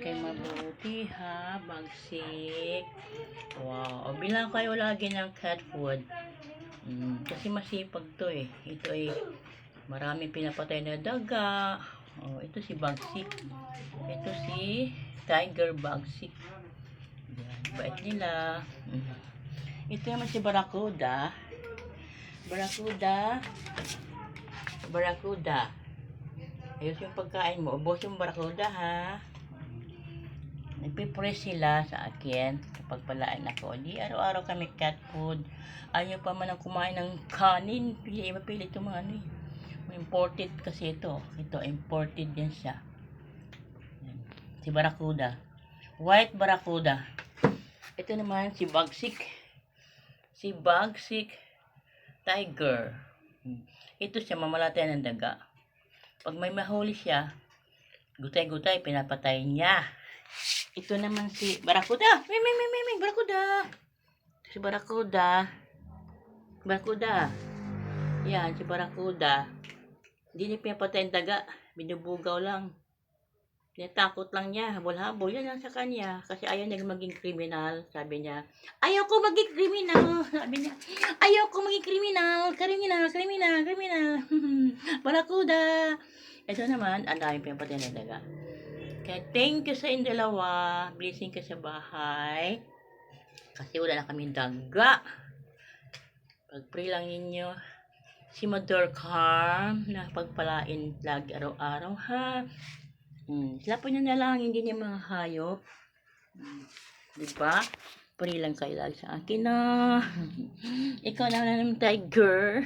kayo mabuti ha, bagsik. Wow, o bilang kayo lagi ng cat food. Kasi masipag to eh. Ito ay marami pinapatay na daga. Oh, ito si bagsik. Ito si tiger bagsik. Yan, bait nila. Ito naman si Barracuda. Barracuda. Ayos yung pagkain mo. Ubos yung Barracuda ha. Nagpipress sila sa akin kapag palaan ako. Di araw-araw kami cat food. Ayaw pa man ang kumain ng kanin. Mapilit yung mga ano eh. Imported kasi ito. Ito, imported yan siya. Si Barracuda. White Barracuda. Ito naman si Bagsik. Si Bagsik Tiger. Ito siya, mamalatay ng daga. Pag may mahuli siya, gutay-gutay, pinapatay niya. Ito naman si Barracuda. May Barracuda. Si Barracuda. Yan, si Barracuda. Hindi niya pinapatay ang daga. Binubugaw lang. Tinatakot lang niya. Habol-habol. Yan lang sa kanya. Kasi ayaw niya maging kriminal. Sabi niya, ayaw ko maging kriminal. Sabi niya, ayaw ko maging kriminal. Kriminal. Barracuda. Ito naman, ang daming pinapatay ng daga. Kaya thank you sa inyong dalawa. Blessing ka sa bahay. Kasi wala na kami daga. Pag-pray lang ninyo si Mother Carm na pagpalain lagi araw-araw ha. Sila po niya na lang, hindi niya mga hayop. Diba? Pray lang kayo lagi sa akin na. Ikaw na ng tiger.